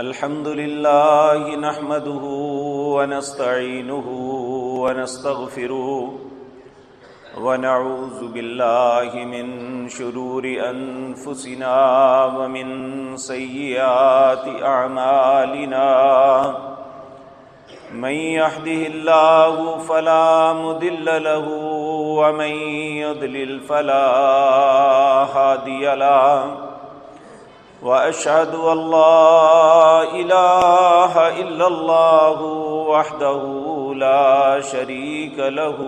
الحمد لله نحمده ونستعينه ونستغفره ونعوذ بالله من شرور أنفسنا ومن سيئات أعمالنا من يهده الله فلا مضل له ومن يضلل فلا هادي له وأشهد أن لا إله إلا الله وحده لا شريك له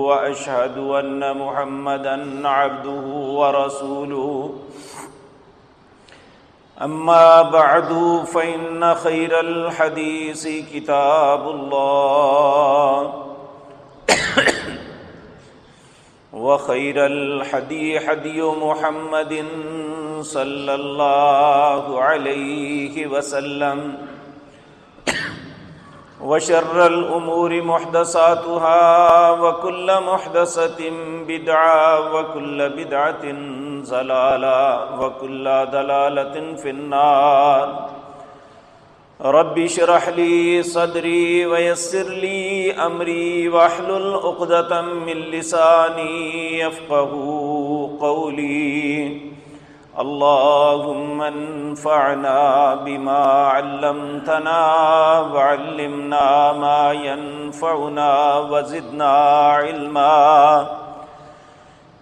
وأشهد أن محمدًا عبده ورسوله أما بعد فإن خير الحديث كتاب الله وخير الهدي هدي محمد صلى الله عليه وسلم وشر الأمور محدثاتها وكل محدثة بدعة وكل بدعة ضلالة وكل ضلالة في النار رب اشرح لي صدري ويسر لي أمري واحلل عقدة من لساني يفقهوا قولي اللهم انفعنا بما علمتنا وعلمنا ما ينفعنا وزدنا علما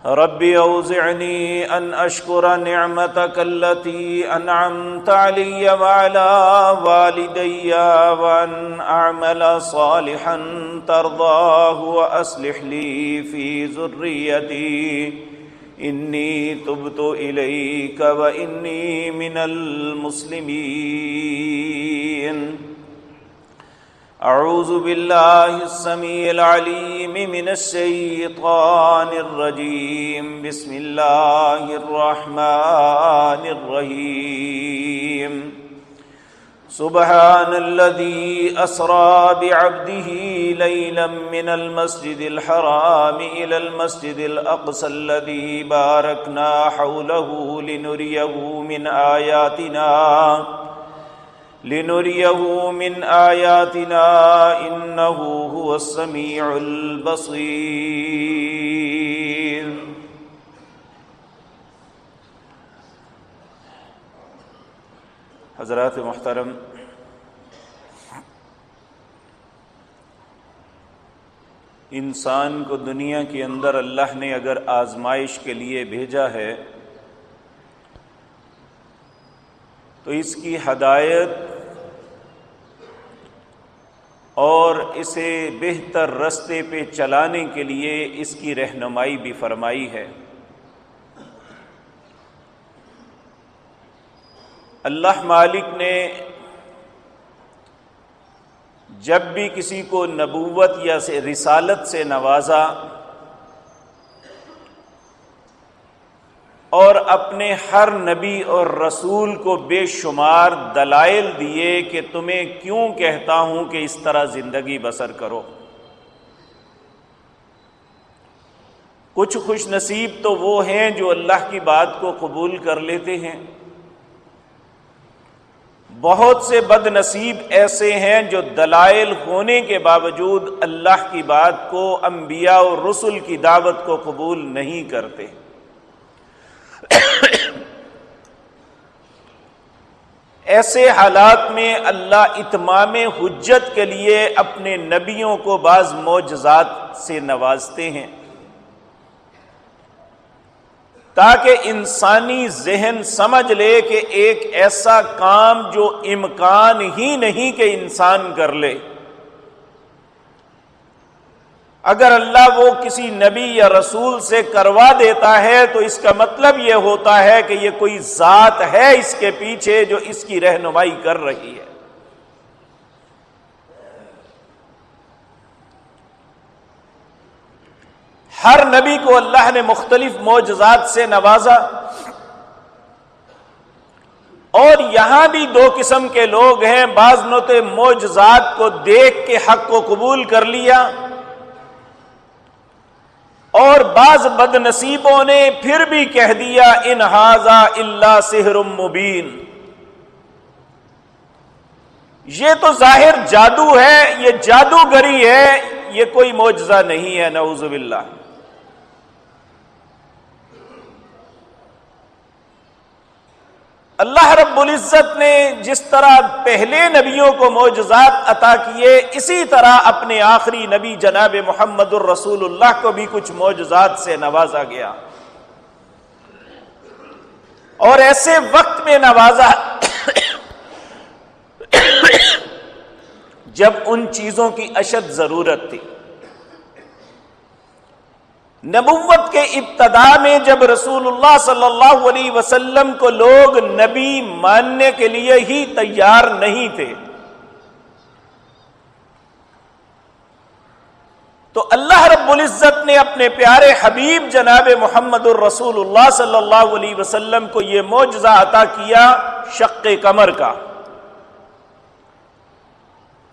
رب أوزعني أن أشكر نعمتك التي أنعمت علي وعلى والدي وأن أعمل صالحا ترضاه وأصلح لي في ذريتي إني تبت إليك وإني من المسلمين أعوذ بالله السميع العليم من الشيطان الرجيم بسم الله الرحمن الرحيم سبحان الذي أسرى بعبده ليلا من المسجد الحرام إلى المسجد الأقصى الذي باركنا حوله لنريه من آياتنا إنه هو السميع البصير. حضرات محترم، انسان کو دنیا کے اندر اللہ نے اگر آزمائش کے لیے بھیجا ہے تو اس کی ہدایت اور اسے بہتر رستے پہ چلانے کے لیے اس کی رہنمائی بھی فرمائی ہے. اللہ مالک نے جب بھی کسی کو نبوت یا رسالت سے نوازا اور اپنے ہر نبی اور رسول کو بے شمار دلائل دیے کہ تمہیں کیوں کہتا ہوں کہ اس طرح زندگی بسر کرو. کچھ خوش نصیب تو وہ ہیں جو اللہ کی بات کو قبول کر لیتے ہیں، بہت سے بد نصیب ایسے ہیں جو دلائل ہونے کے باوجود اللہ کی بات کو، انبیاء اور رسل کی دعوت کو قبول نہیں کرتے. ایسے حالات میں اللہ اتمام حجت کے لیے اپنے نبیوں کو بعض معجزات سے نوازتے ہیں تاکہ انسانی ذہن سمجھ لے کہ ایک ایسا کام جو امکان ہی نہیں کہ انسان کر لے، اگر اللہ وہ کسی نبی یا رسول سے کروا دیتا ہے تو اس کا مطلب یہ ہوتا ہے کہ یہ کوئی ذات ہے اس کے پیچھے جو اس کی رہنمائی کر رہی ہے. ہر نبی کو اللہ نے مختلف معجزات سے نوازا، اور یہاں بھی دو قسم کے لوگ ہیں. بعض نے تو معجزات کو دیکھ کے حق کو قبول کر لیا، اور بعض بد نصیبوں نے پھر بھی کہہ دیا ان ھذا الا سحر مبین، یہ تو ظاہر جادو ہے، یہ جادوگری ہے، یہ کوئی معجزہ نہیں ہے، نعوذ باللہ۔ اللہ رب العزت نے جس طرح پہلے نبیوں کو معجزات عطا کیے، اسی طرح اپنے آخری نبی جناب محمد الرسول اللہ کو بھی کچھ معجزات سے نوازا گیا، اور ایسے وقت میں نوازا جب ان چیزوں کی اشد ضرورت تھی۔ نبوت کے ابتدا میں جب رسول اللہ صلی اللہ علیہ وسلم کو لوگ نبی ماننے کے لیے ہی تیار نہیں تھے، تو اللہ رب العزت نے اپنے پیارے حبیب جناب محمد الرسول اللہ صلی اللہ علیہ وسلم کو یہ معجزہ عطا کیا شق قمر کا،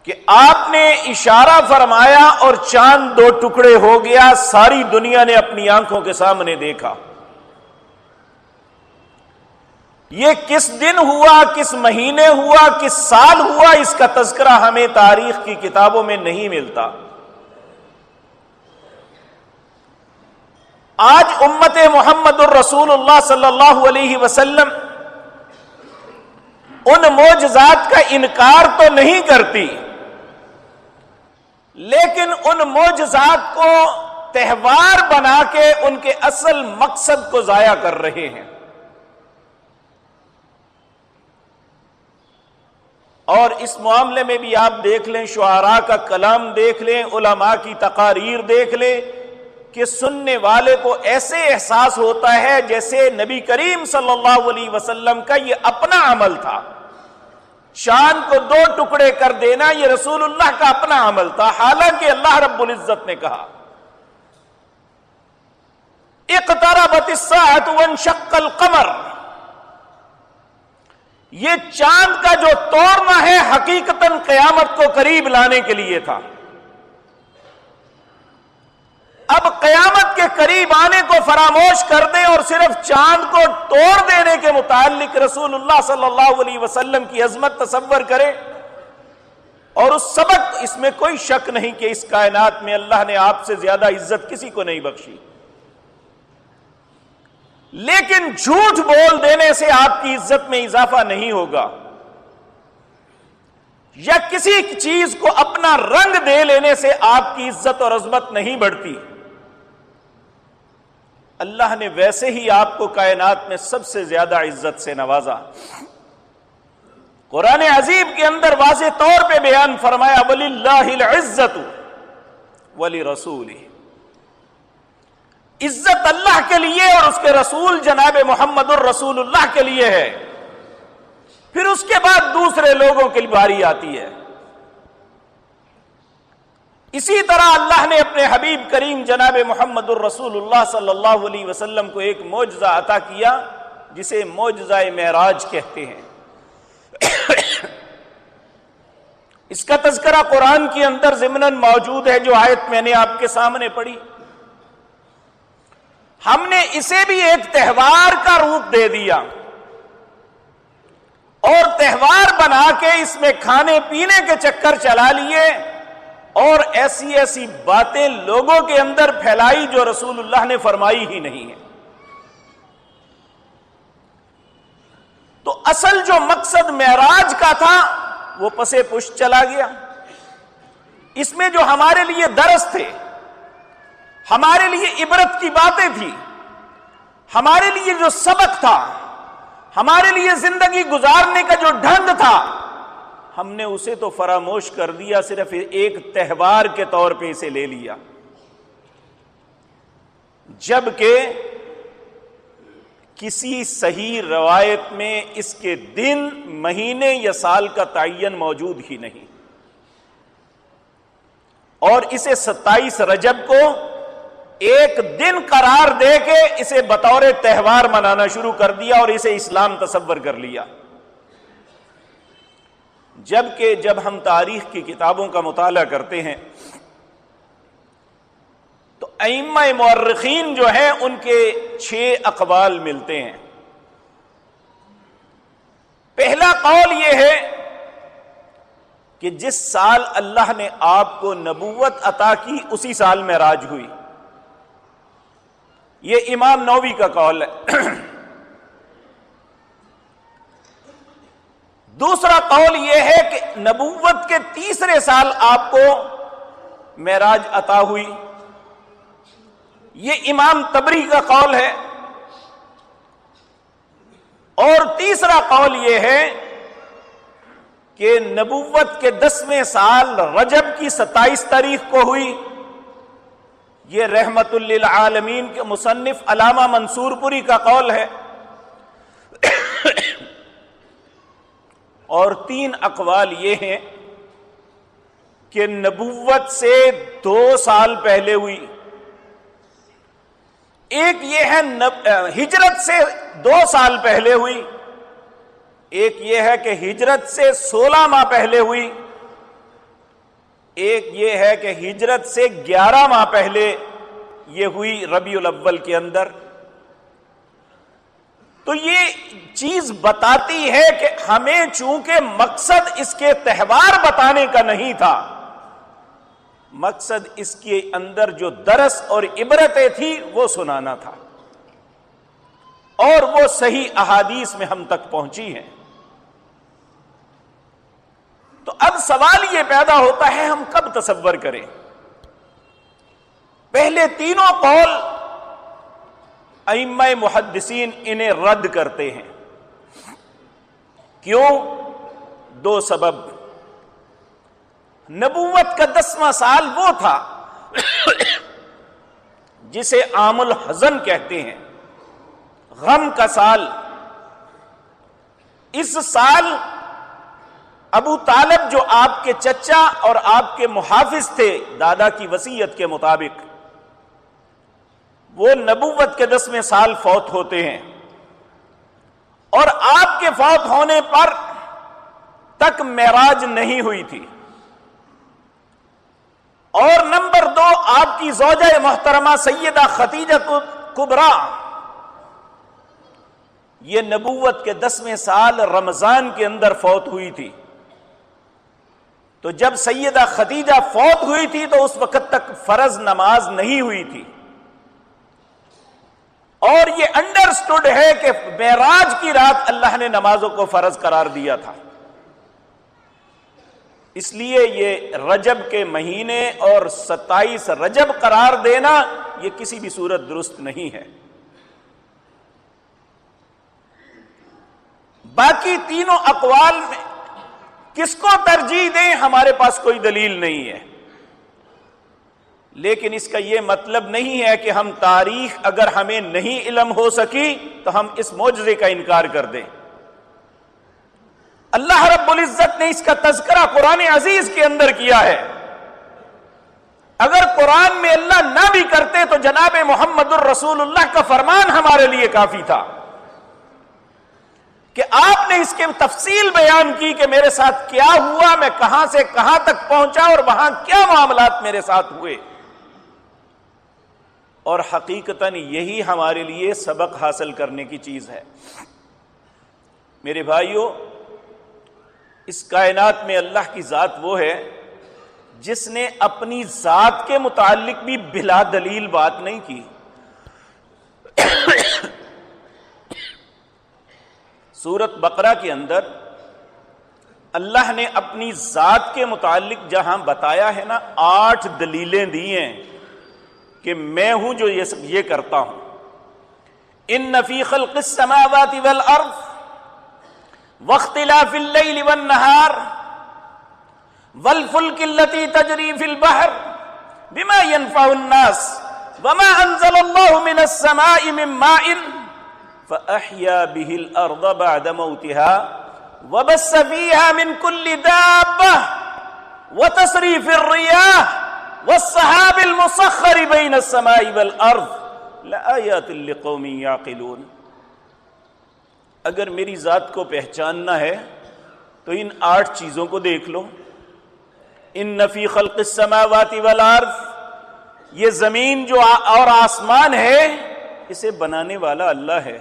کہ آپ نے اشارہ فرمایا اور چاند دو ٹکڑے ہو گیا، ساری دنیا نے اپنی آنکھوں کے سامنے دیکھا۔ یہ کس دن ہوا، کس مہینے ہوا، کس سال ہوا، اس کا تذکرہ ہمیں تاریخ کی کتابوں میں نہیں ملتا۔ آج امت محمد الرسول اللہ صلی اللہ علیہ وسلم ان معجزات کا انکار تو نہیں کرتی، لیکن ان معجزات کو تہوار بنا کے ان کے اصل مقصد کو ضائع کر رہے ہیں۔ اور اس معاملے میں بھی آپ دیکھ لیں، شعراء کا کلام دیکھ لیں، علماء کی تقاریر دیکھ لیں، کہ سننے والے کو ایسے احساس ہوتا ہے جیسے نبی کریم صلی اللہ علیہ وسلم کا یہ اپنا عمل تھا۔ چاند کو دو ٹکڑے کر دینا یہ رسول اللہ کا اپنا عمل تھا، حالانکہ اللہ رب العزت نے کہا اقتربت الساعۃ وانشق القمر، یہ چاند کا جو توڑنا ہے حقیقتاً قیامت کو قریب لانے کے لیے تھا۔ اب قیامت کے قریب آنے کو فراموش کر دیں اور صرف چاند کو توڑ دینے کے متعلق رسول اللہ صلی اللہ علیہ وسلم کی عظمت تصور کریں، اور اس سبق، اس میں کوئی شک نہیں کہ اس کائنات میں اللہ نے آپ سے زیادہ عزت کسی کو نہیں بخشی، لیکن جھوٹ بول دینے سے آپ کی عزت میں اضافہ نہیں ہوگا، یا کسی چیز کو اپنا رنگ دے لینے سے آپ کی عزت اور عظمت نہیں بڑھتی۔ اللہ نے ویسے ہی آپ کو کائنات میں سب سے زیادہ عزت سے نوازا۔ قرآن عظیم کے اندر واضح طور پہ بیان فرمایا وَلِلَّهِ الْعِزَّةُ وَلِرَسُولِهِ، عزت اللہ کے لیے اور اس کے رسول جناب محمد الرسول اللہ کے لیے ہے، پھر اس کے بعد دوسرے لوگوں کی باری آتی ہے۔ اسی طرح اللہ نے اپنے حبیب کریم جناب محمد الرسول اللہ صلی اللہ علیہ وسلم کو ایک معجزہ عطا کیا جسے معجزہ معراج کہتے ہیں۔ اس کا تذکرہ قرآن کے اندر ضمناً موجود ہے، جو آیت میں نے آپ کے سامنے پڑھی۔ ہم نے اسے بھی ایک تہوار کا روپ دے دیا اور تہوار بنا کے اس میں کھانے پینے کے چکر چلا لیے، اور ایسی ایسی باتیں لوگوں کے اندر پھیلائی جو رسول اللہ نے فرمائی ہی نہیں ہے۔ تو اصل جو مقصد معراج کا تھا وہ پسے پش چلا گیا۔ اس میں جو ہمارے لیے درس تھے، ہمارے لیے عبرت کی باتیں تھی، ہمارے لیے جو سبق تھا، ہمارے لیے زندگی گزارنے کا جو ڈھنگ تھا، ہم نے اسے تو فراموش کر دیا، صرف ایک تہوار کے طور پہ اسے لے لیا، جبکہ کسی صحیح روایت میں اس کے دن، مہینے یا سال کا تعین موجود ہی نہیں، اور اسے 27 رجب کو ایک دن قرار دے کے اسے بطور تہوار منانا شروع کر دیا اور اسے اسلام تصور کر لیا۔ جبکہ جب ہم تاریخ کی کتابوں کا مطالعہ کرتے ہیں تو ائمہ مورخین جو ہیں ان کے 6 اقوال ملتے ہیں۔ پہلا قول یہ ہے کہ جس سال اللہ نے آپ کو نبوت عطا کی اسی سال معراج ہوئی. یہ امام نووی کا قول ہے. دوسرا قول یہ ہے کہ نبوت کے تیسرے سال آپ کو معراج عطا ہوئی. یہ امام طبری کا قول ہے. اور تیسرا قول یہ ہے کہ نبوت کے 10ویں سال رجب کی 27 تاریخ کو ہوئی. یہ رحمت للعالمین کے مصنف علامہ منصور پوری کا قول ہے. اور 3 اقوال یہ ہیں کہ نبوت سے 2 سال پہلے ہوئی. ایک یہ ہے ہجرت سے 2 سال پہلے ہوئی. ایک یہ ہے کہ ہجرت سے 16 ماہ پہلے ہوئی. ایک یہ ہے کہ ہجرت سے 11 ماہ پہلے یہ ہوئی ربیع الاول کے اندر. تو یہ چیز بتاتی ہے کہ ہمیں چونکہ مقصد اس کے تہوار بتانے کا نہیں تھا، مقصد اس کے اندر جو درس اور عبرتیں تھی وہ سنانا تھا، اور وہ صحیح احادیث میں ہم تک پہنچی ہیں. تو اب سوال یہ پیدا ہوتا ہے ہم کب تصور کریں؟ پہلے تینوں قول ائمہ محدثین انہیں رد کرتے ہیں. کیوں؟ 2 سبب. نبوت کا 10واں سال وہ تھا جسے عام الحزن کہتے ہیں، غم کا سال. اس سال ابو طالب جو آپ کے چچا اور آپ کے محافظ تھے دادا کی وصیت کے مطابق، وہ نبوت کے 10ویں سال فوت ہوتے ہیں. اور آپ کے فوت ہونے پر تک معراج نہیں ہوئی تھی. اور نمبر 2، آپ کی زوجہ محترمہ سیدہ خدیجہ کبریٰ یہ نبوت کے 10ویں سال رمضان کے اندر فوت ہوئی تھی. تو جب سیدہ خدیجہ فوت ہوئی تھی تو اس وقت تک فرض نماز نہیں ہوئی تھی. اور یہ انڈرسٹوڈ ہے کہ معراج کی رات اللہ نے نمازوں کو فرض قرار دیا تھا. اس لیے یہ رجب کے مہینے اور 27 رجب قرار دینا یہ کسی بھی صورت درست نہیں ہے. باقی تینوں اقوال میں کس کو ترجیح دیں ہمارے پاس کوئی دلیل نہیں ہے. لیکن اس کا یہ مطلب نہیں ہے کہ ہم تاریخ اگر ہمیں نہیں علم ہو سکی تو ہم اس معجزے کا انکار کر دیں. اللہ رب العزت نے اس کا تذکرہ قرآن عزیز کے اندر کیا ہے. اگر قرآن میں اللہ نہ بھی کرتے تو جناب محمد الرسول اللہ کا فرمان ہمارے لیے کافی تھا کہ آپ نے اس کے تفصیل بیان کی کہ میرے ساتھ کیا ہوا، میں کہاں سے کہاں تک پہنچا اور وہاں کیا معاملات میرے ساتھ ہوئے. اور حقیقتاً یہی ہمارے لیے سبق حاصل کرنے کی چیز ہے. میرے بھائیوں، اس کائنات میں اللہ کی ذات وہ ہے جس نے اپنی ذات کے متعلق بھی بلا دلیل بات نہیں کی. سورۃ بقرہ کے اندر اللہ نے اپنی ذات کے متعلق جہاں بتایا ہے نا 8 دلیلیں دی ہیں کہ میں ہوں جو یہ کرتا ہوں. ان فی خلق السماوات والارض واختلاف اللیل والنہار والفلک التي تجری فی البحر بما ينفع الناس وما انزل اللہ من السماء من ماء فأحیا به الارض بعد موتها وبث فيها من كل دابة وتصريف الرياح والسحاب المسخر بين السماء والارض لآیات لقوم یعقلون. اگر میری ذات کو پہچاننا ہے تو ان 8 چیزوں کو دیکھ لو. ان فی خلق السماوات والارض، یہ زمین جو اور آسمان ہے اسے بنانے والا اللہ ہے.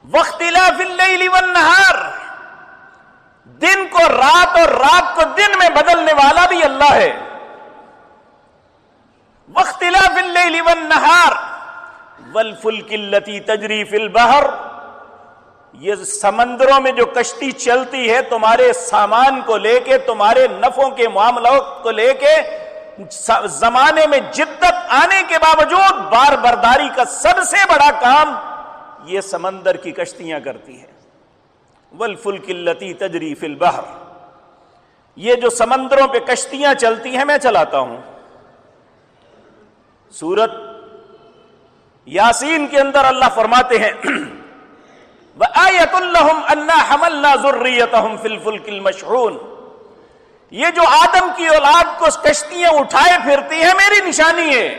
واختلاف اللیل والنہار، دن کو رات اور رات کو دن میں بدلنے والا بھی اللہ ہے. واختلاف اللیل والنہار والفلک التی تجری فی البحر، یہ سمندروں میں جو کشتی چلتی ہے تمہارے سامان کو لے کے، تمہارے نفعوں کے معاملات کو لے کے، زمانے میں جدت آنے کے باوجود بار برداری کا سب سے بڑا کام یہ سمندر کی کشتیاں کرتی ہیں. والفلک التی تجری فی البحر، یہ جو سمندروں پہ کشتیاں چلتی ہیں میں چلاتا ہوں. سورت یاسین کے اندر اللہ فرماتے ہیں وَآیَةٌ لَهُمْ أَنَّا حَمَلْنَا ذُرِّيَّتَهُمْ فِي الْفُلْكِ الْمَشْحُونِ، یہ جو آدم کی اولاد کو کشتیاں اٹھائے پھرتی ہیں میری نشانی ہے.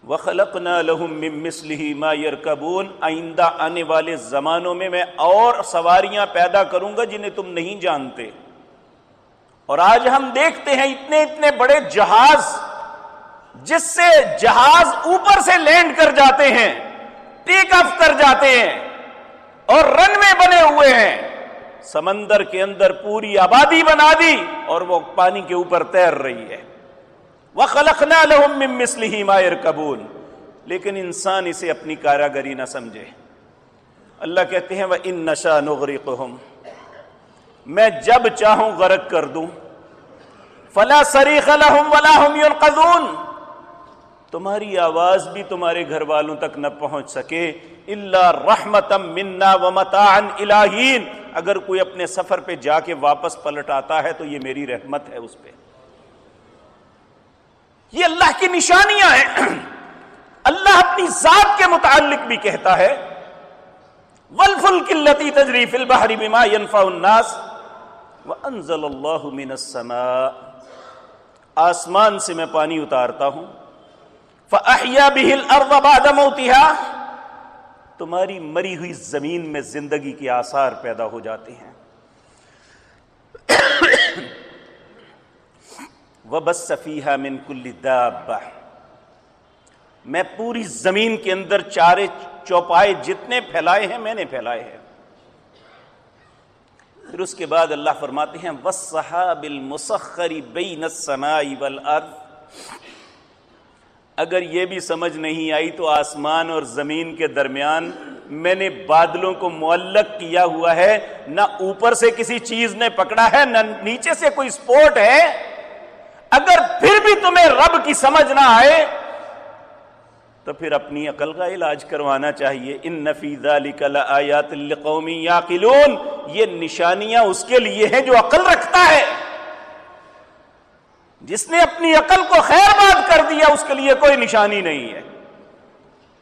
وَخَلَقْنَا لَهُم مِّن مِّثْلِهِ مَا يَرْكَبُونَ، آئندہ آنے والے زمانوں میں میں اور سواریاں پیدا کروں گا جنہیں تم نہیں جانتے. اور آج ہم دیکھتے ہیں اتنے اتنے بڑے جہاز جس سے جہاز اوپر سے لینڈ کر جاتے ہیں، ٹیک آف کر جاتے ہیں اور رن وے بنے ہوئے ہیں، سمندر کے اندر پوری آبادی بنا دی اور وہ پانی کے اوپر تیر رہی ہے. وَخَلَقْنَا لَهُم مِّن مِّثْلِهِ مَا يَرْكَبُونَ، لیکن انسان اسے اپنی کاراگری نہ سمجھے. اللہ کہتے ہیں وَإِن نَّشَأْ نُغْرِقْهُمْ، میں جب چاہوں غرق کر دوں. فَلَا صَرِيخَ لَهُمْ وَلَا هُمْ يُنْقَذُونَ، تمہاری آواز بھی تمہارے گھر والوں تک نہ پہنچ سکے. الا رحمتا منا ومتاعا الی حین، اگر کوئی اپنے سفر پہ جا کے واپس پلٹ آتا ہے تو یہ میری رحمت ہے اس پہ. یہ اللہ کی نشانیاں ہیں. اللہ اپنی ذات کے متعلق بھی کہتا ہے والفلک التی تجری فی البحر بما ينفع الناس وانزل اللہ من السماء، آسمان سے میں پانی اتارتا ہوں. فَأَحْيَا بِهِ الْأَرْضَ بَعْدَ مَوْتِهَا، تمہاری مری ہوئی زمین میں زندگی کے آثار پیدا ہو جاتے ہیں. وَبَثَّ فِيهَا مِن كُلِّ دَابَّةٍ، میں پوری زمین کے اندر چارے چوپائے جتنے پھیلائے ہیں میں نے پھیلائے ہیں. پھر اس کے بعد اللہ فرماتے ہیں وَالسَّحَابِ الْمُسَخَّرِ بَيْنَ السَّمَاءِ وَالْأَرْضِ، اگر یہ بھی سمجھ نہیں آئی تو آسمان اور زمین کے درمیان میں نے بادلوں کو معلق کیا ہوا ہے، نہ اوپر سے کسی چیز نے پکڑا ہے نہ نیچے سے کوئی سپورٹ ہے. اگر پھر بھی تمہیں رب کی سمجھ نہ آئے تو پھر اپنی عقل کا علاج کروانا چاہیے. ان فی ذلک لآیات لقوم یعقلون، یہ نشانیاں اس کے لیے ہیں جو عقل رکھتا ہے. جس نے اپنی عقل کو خیر بات کر دیا اس کے لیے کوئی نشانی نہیں ہے.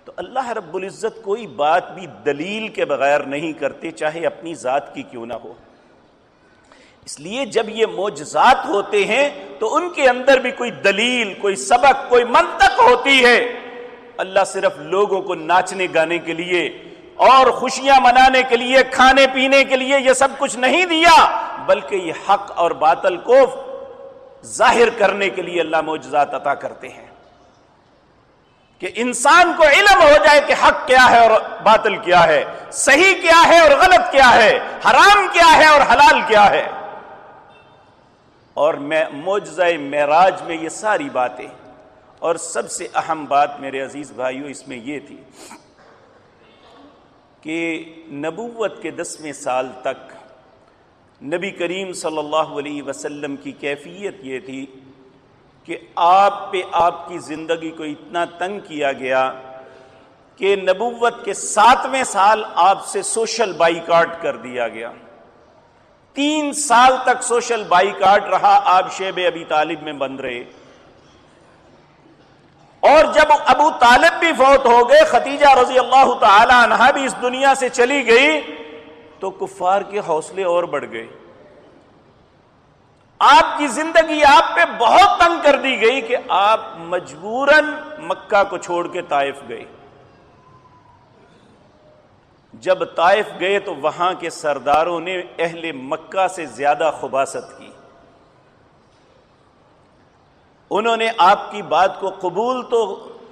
تو اللہ رب العزت کوئی بات بھی دلیل کے بغیر نہیں کرتے، چاہے اپنی ذات کی کیوں نہ ہو. اس لیے جب یہ معجزات ہوتے ہیں تو ان کے اندر بھی کوئی دلیل، کوئی سبق، کوئی منطق ہوتی ہے. اللہ صرف لوگوں کو ناچنے گانے کے لیے اور خوشیاں منانے کے لیے، کھانے پینے کے لیے یہ سب کچھ نہیں دیا، بلکہ یہ حق اور باطل کو ظاہر کرنے کے لیے اللہ معجزات عطا کرتے ہیں کہ انسان کو علم ہو جائے کہ حق کیا ہے اور باطل کیا ہے، صحیح کیا ہے اور غلط کیا ہے، حرام کیا ہے اور حلال کیا ہے. اور معجزہ معراج میں یہ ساری باتیں، اور سب سے اہم بات میرے عزیز بھائیوں اس میں یہ تھی کہ نبوت کے 10ویں سال تک نبی کریم صلی اللہ علیہ وسلم کی کیفیت یہ تھی کہ آپ پہ آپ کی زندگی کو اتنا تنگ کیا گیا کہ نبوت کے 7ویں سال آپ سے سوشل بائیکاٹ کر دیا گیا. 3 سال تک سوشل بائیکاٹ رہا، آپ شیب ابی طالب میں بند رہے. اور جب ابو طالب بھی فوت ہو گئے، خدیجہ رضی اللہ تعالی عنہا بھی اس دنیا سے چلی گئی، تو کفار کے حوصلے اور بڑھ گئے. آپ کی زندگی آپ پہ بہت تنگ کر دی گئی کہ آپ مجبوراً مکہ کو چھوڑ کے طائف گئے. جب طائف گئے تو وہاں کے سرداروں نے اہل مکہ سے زیادہ خباثت کی. انہوں نے آپ کی بات کو قبول تو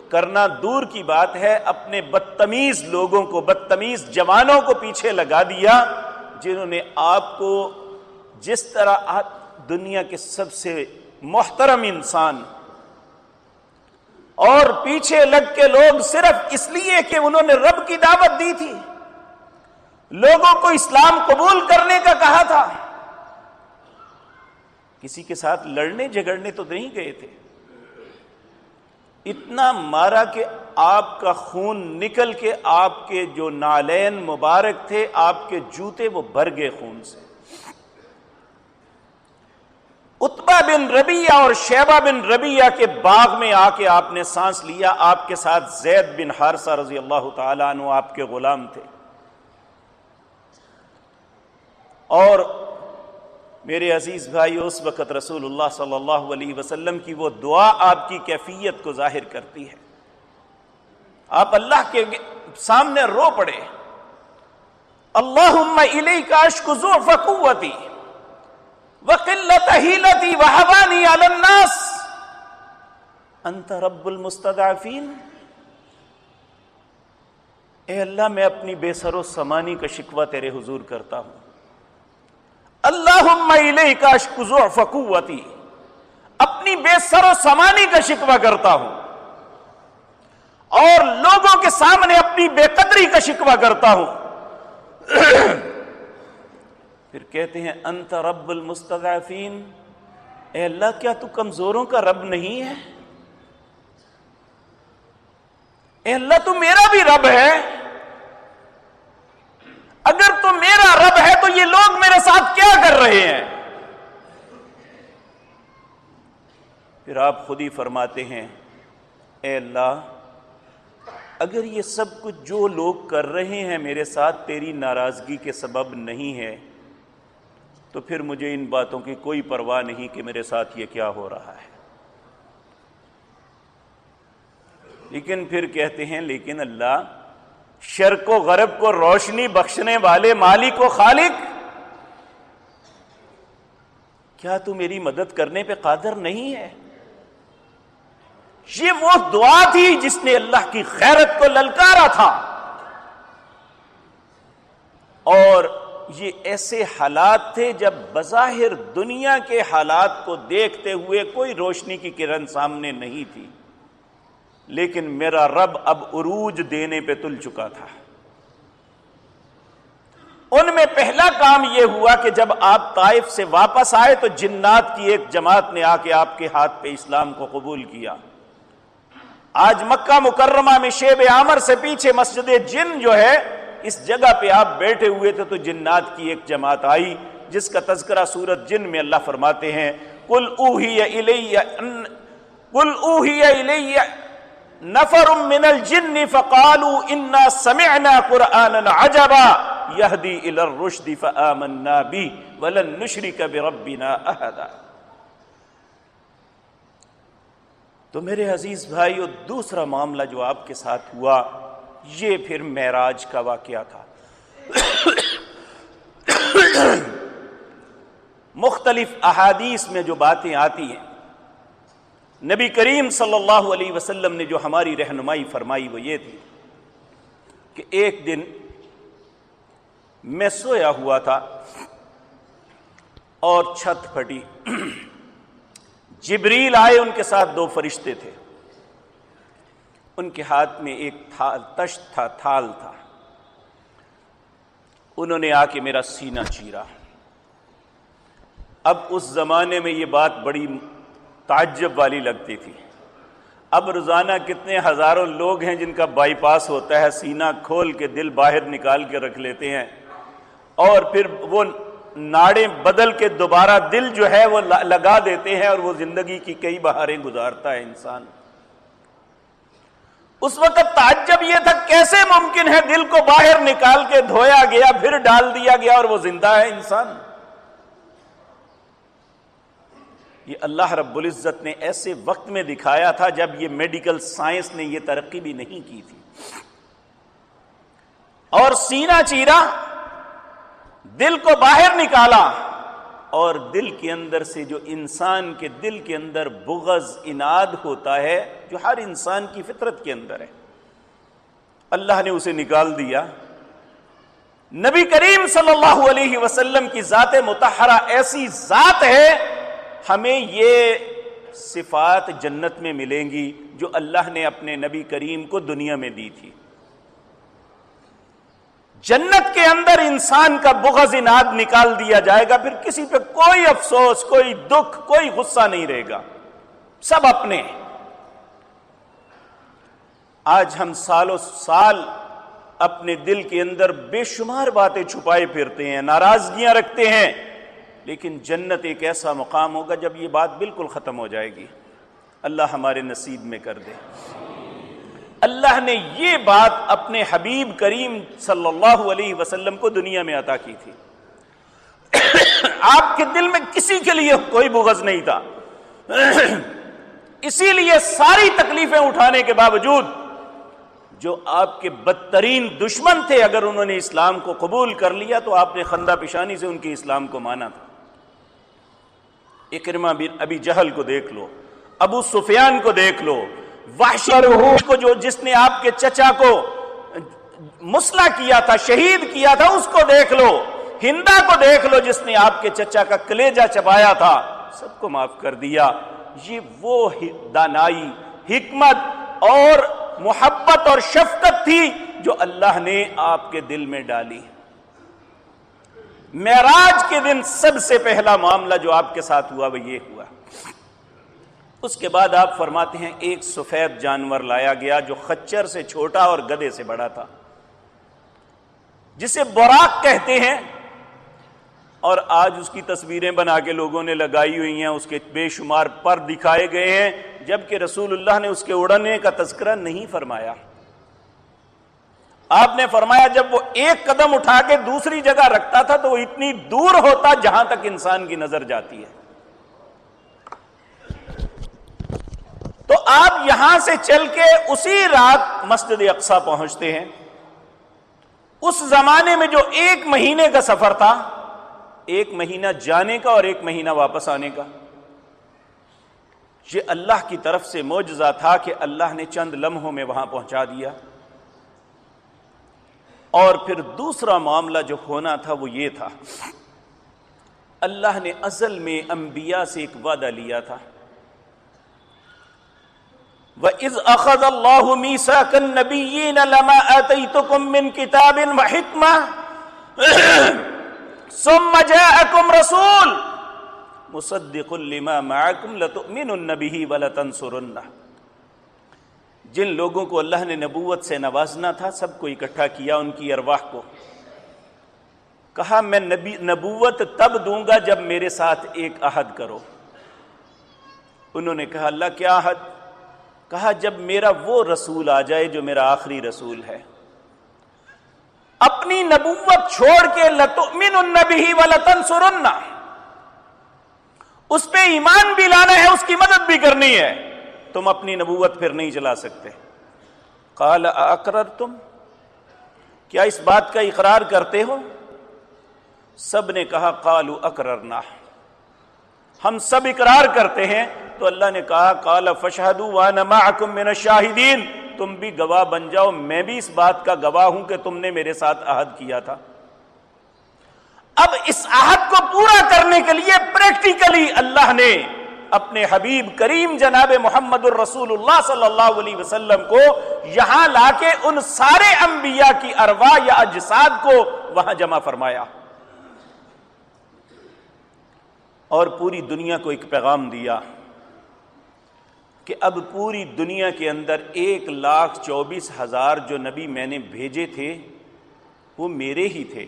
کرنا دور کی بات ہے، اپنے بدتمیز لوگوں کو، بدتمیز جوانوں کو پیچھے لگا دیا جنہوں نے آپ کو جس طرح دنیا کے سب سے محترم انسان اور پیچھے لگ کے لوگ صرف اس لیے کہ انہوں نے رب کی دعوت دی تھی، لوگوں کو اسلام قبول کرنے کا کہا تھا، کسی کے ساتھ لڑنے جھگڑنے تو نہیں گئے تھے، اتنا مارا کہ آپ کا خون نکل کے آپ کے جو نالین مبارک تھے، آپ کے جوتے وہ بھر گئے خون سے۔ عتبہ بن ربیعہ اور شیبہ بن ربیعہ کے باغ میں آ کے آپ نے سانس لیا، آپ کے ساتھ زید بن حارثہ رضی اللہ تعالیٰ عنہ آپ کے غلام تھے، اور میرے عزیز بھائی اس وقت رسول اللہ صلی اللہ علیہ وسلم کی وہ دعا آپ کی کیفیت کو ظاہر کرتی ہے، آپ اللہ کے سامنے رو پڑے، اللہم الیک اشکو ضعف قوتی وقلت حیلتی وہوانی علی الناس انت رب المستضعفین۔ اے اللہ میں اپنی بے سر و سامانی کا شکوہ تیرے حضور کرتا ہوں، اللہم الیک اشکو ضعف قوتی، اپنی بے سر و سامانی کا شکوہ کرتا ہوں، اور لوگوں کے سامنے اپنی بے قدری کا شکوہ کرتا ہوں۔ پھر کہتے ہیں انت رب المستضعفین، اے اللہ کیا تو کمزوروں کا رب نہیں ہے؟ اے اللہ تو میرا بھی رب ہے، اگر تو میرا رب ہے تو یہ لوگ میرے ساتھ کیا کر رہے ہیں؟ پھر آپ خود ہی فرماتے ہیں اے اللہ اگر یہ سب کچھ جو لوگ کر رہے ہیں میرے ساتھ تیری ناراضگی کے سبب نہیں ہے تو پھر مجھے ان باتوں کی کوئی پرواہ نہیں کہ میرے ساتھ یہ کیا ہو رہا ہے۔ لیکن پھر کہتے ہیں لیکن اللہ شرق و غرب کو روشنی بخشنے والے مالک و خالق، کیا تو میری مدد کرنے پہ قادر نہیں ہے؟ یہ وہ دعا تھی جس نے اللہ کی غیرت کو للکارا تھا، اور یہ ایسے حالات تھے جب بظاہر دنیا کے حالات کو دیکھتے ہوئے کوئی روشنی کی کرن سامنے نہیں تھی، لیکن میرا رب اب عروج دینے پہ تل چکا تھا۔ ان میں پہلا کام یہ ہوا کہ جب آپ طائف سے واپس آئے تو جنات کی ایک جماعت نے آ کے آپ کے ہاتھ پہ اسلام کو قبول کیا۔ آج مکہ مکرمہ میں شیب عامر سے پیچھے مسجد جن جو ہے، اس جگہ پہ آپ بیٹھے ہوئے تھے تو جنات کی ایک جماعت آئی جس کا تذکرہ سورۃ جن میں اللہ فرماتے ہیں قُلْ أُوحِيَ إِلَيَّ نَفَرٌ مِّنَ الْجِنِّ فَقَالُوا إِنَّا سَمِعْنَا قُرْآنًا عَجَبًا يَهْدِي إِلَى الرُّشْدِ فَآمَنَّا بِهِ وَلَن نُّشْرِكَ بِرَبِّنَا أَحَدًا۔ تو میرے عزیز بھائیو دوسرا معاملہ جو آپ کے ساتھ ہوا یہ پھر معراج کا واقعہ تھا۔ مختلف احادیث میں جو باتیں آتی ہیں، نبی کریم صلی اللہ علیہ وسلم نے جو ہماری رہنمائی فرمائی وہ یہ تھی کہ ایک دن میں سویا ہوا تھا اور چھت پھٹی، جبریل آئے، ان کے ساتھ دو فرشتے تھے، ان کے ہاتھ میں ایک تشت تھا، تھال تھا، انہوں نے آ کے میرا سینہ چیرا۔ اب اس زمانے میں یہ بات بڑی تعجب والی لگتی تھی، اب روزانہ کتنے ہزاروں لوگ ہیں جن کا بائی پاس ہوتا ہے، سینہ کھول کے دل باہر نکال کے رکھ لیتے ہیں اور پھر وہ ناڑیں بدل کے دوبارہ دل جو ہے وہ لگا دیتے ہیں اور وہ زندگی کی کئی بہاریں گزارتا ہے انسان۔ اس وقت تعجب یہ تھا کیسے ممکن ہے دل کو باہر نکال کے دھویا گیا پھر ڈال دیا گیا اور وہ زندہ ہے انسان۔ یہ اللہ رب العزت نے ایسے وقت میں دکھایا تھا جب یہ میڈیکل سائنس نے یہ ترقی بھی نہیں کی تھی، اور سینہ چیرا، دل کو باہر نکالا، اور دل کے اندر سے جو انسان کے دل کے اندر بغض اناد ہوتا ہے جو ہر انسان کی فطرت کے اندر ہے، اللہ نے اسے نکال دیا نبی کریم صلی اللہ علیہ وسلم کی ذات مطہرہ ایسی ذات ہے، ہمیں یہ صفات جنت میں ملیں گی جو اللہ نے اپنے نبی کریم کو دنیا میں دی تھی۔ جنت کے اندر انسان کا بغض اناد نکال دیا جائے گا، پھر کسی پہ کوئی افسوس، کوئی دکھ، کوئی غصہ نہیں رہے گا، سب اپنے۔ آج ہم سالوں سال اپنے دل کے اندر بے شمار باتیں چھپائے پھرتے ہیں، ناراضگیاں رکھتے ہیں، لیکن جنت ایک ایسا مقام ہوگا جب یہ بات بالکل ختم ہو جائے گی۔ اللہ ہمارے نصیب میں کر دے۔ اللہ نے یہ بات اپنے حبیب کریم صلی اللہ علیہ وسلم کو دنیا میں عطا کی تھی۔ آپ کے دل میں کسی کے لیے کوئی بغض نہیں تھا، اسی لیے ساری تکلیفیں اٹھانے کے باوجود جو آپ کے بدترین دشمن تھے، اگر انہوں نے اسلام کو قبول کر لیا تو آپ نے خندہ پیشانی سے ان کے اسلام کو مانا تھا۔ اکرمہ بن ابی جہل کو دیکھ لو، ابو سفیان کو دیکھ لو، وحشی کو جس نے آپ کے چچا کو مسلح کیا تھا، شہید کیا تھا، اس کو دیکھ لو، ہندا کو دیکھ لو جس نے آپ کے چچا کا کلیجہ چبایا تھا، سب کو معاف کر دیا۔ یہ وہ دانائی، حکمت اور محبت اور شفقت تھی جو اللہ نے آپ کے دل میں ڈالی۔ معراج کے دن سب سے پہلا معاملہ جو آپ کے ساتھ ہوا وہ یہ ہوا۔ اس کے بعد آپ فرماتے ہیں ایک سفید جانور لایا گیا جو خچر سے چھوٹا اور گدھے سے بڑا تھا، جسے براق کہتے ہیں، اور آج اس کی تصویریں بنا کے لوگوں نے لگائی ہوئی ہیں، اس کے بے شمار پر دکھائے گئے ہیں، جبکہ رسول اللہ نے اس کے اڑنے کا تذکرہ نہیں فرمایا۔ آپ نے فرمایا جب وہ ایک قدم اٹھا کے دوسری جگہ رکھتا تھا تو وہ اتنی دور ہوتا جہاں تک انسان کی نظر جاتی ہے۔ تو آپ یہاں سے چل کے اسی رات مسجد اقصی پہنچتے ہیں۔ اس زمانے میں جو 1 مہینے کا سفر تھا، 1 مہینہ جانے کا اور 1 مہینہ واپس آنے کا، یہ اللہ کی طرف سے معجزہ تھا کہ اللہ نے چند لمحوں میں وہاں پہنچا دیا۔ اور پھر دوسرا معاملہ جو ہونا تھا وہ یہ تھا، اللہ نے ازل میں انبیاء سے ایک وعدہ لیا تھا، وَإِذْ أَخَذَ اللَّهُ مِيثَاقَ النَّبِيِّينَ لَمَا آتَيْتُكُم مِّن كِتَابٍ وَحِكْمَةٍ ثُمَّ جَاءَكُمْ رَسُولٌ مُصَدِّقٌ لِّمَا مَعَكُمْ لَتُؤْمِنُنَّ بِهِ وَلَتَنصُرُنَّهُ۔ جن لوگوں کو اللہ نے نبوت سے نوازنا تھا سب کو اکٹھا کیا، ان کی ارواح کو کہا میں نبوت تب دوں گا جب میرے ساتھ ایک عہد کرو۔ انہوں نے کہا اللہ کیا عہد؟ کہا جب میرا وہ رسول آ جائے جو میرا آخری رسول ہے، اپنی نبوت چھوڑ کے لَتُؤْمِنُنَّ بِهِ وَلَتَنصُرُنَّ، اس پہ ایمان بھی لانا ہے، اس کی مدد بھی کرنی ہے، تم اپنی نبوت پھر نہیں چلا سکتے۔ قال اقررتم، کیا اس بات کا اقرار کرتے ہو؟ سب نے کہا قالوا اقررنا، ہم سب اقرار کرتے ہیں۔ تو اللہ نے کہا قال فاشهدوا وانا معكم من الشاهدين، تم بھی گواہ بن جاؤ، میں بھی اس بات کا گواہ ہوں کہ تم نے میرے ساتھ عہد کیا تھا۔ اب اس عہد کو پورا کرنے کے لیے پریکٹیکلی اللہ نے اپنے حبیب کریم جناب محمد الرسول اللہ صلی اللہ علیہ وسلم کو یہاں لا کے ان سارے انبیاء کی ارواح یا اجساد کو وہاں جمع فرمایا، اور پوری دنیا کو ایک پیغام دیا کہ اب پوری دنیا کے اندر 1,24,000 جو نبی میں نے بھیجے تھے وہ میرے ہی تھے،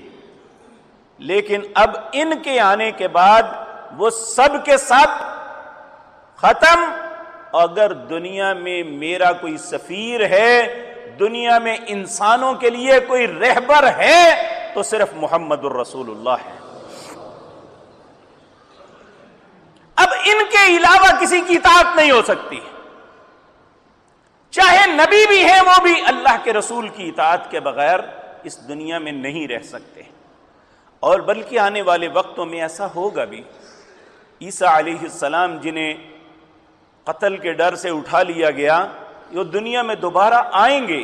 لیکن اب ان کے آنے کے بعد وہ سب کے ساتھ ختم۔ اگر دنیا میں میرا کوئی سفیر ہے، دنیا میں انسانوں کے لیے کوئی رہبر ہے تو صرف محمد الرسول اللہ ہے۔ اب ان کے علاوہ کسی کی اطاعت نہیں ہو سکتی، چاہے نبی بھی ہیں وہ بھی اللہ کے رسول کی اطاعت کے بغیر اس دنیا میں نہیں رہ سکتے۔ اور بلکہ آنے والے وقتوں میں ایسا ہوگا بھی، عیسیٰ علیہ السلام جنہیں قتل کے ڈر سے اٹھا لیا گیا، وہ دنیا میں دوبارہ آئیں گے،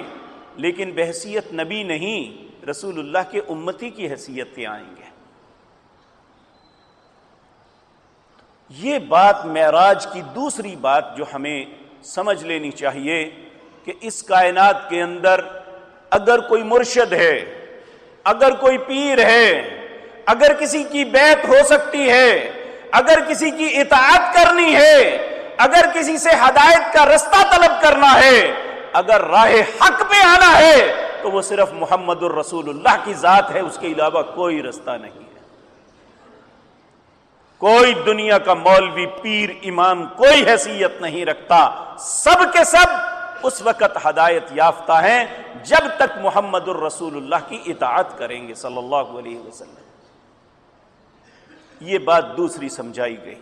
لیکن بحیثیت نبی نہیں، رسول اللہ کے امتی کی حیثیت سے آئیں گے۔ یہ بات معراج کی دوسری بات جو ہمیں سمجھ لینی چاہیے کہ اس کائنات کے اندر اگر کوئی مرشد ہے، اگر کوئی پیر ہے، اگر کسی کی بیعت ہو سکتی ہے، اگر کسی کی اطاعت کرنی ہے، اگر کسی سے ہدایت کا رستہ طلب کرنا ہے، اگر راہ حق پہ آنا ہے، تو وہ صرف محمد الرسول اللہ کی ذات ہے، اس کے علاوہ کوئی رستہ نہیں ہے۔ کوئی دنیا کا مولوی، پیر، امام کوئی حیثیت نہیں رکھتا، سب کے سب اس وقت ہدایت یافتہ ہیں جب تک محمد الرسول اللہ کی اطاعت کریں گے صلی اللہ علیہ وسلم۔ یہ بات دوسری سمجھائی گئی۔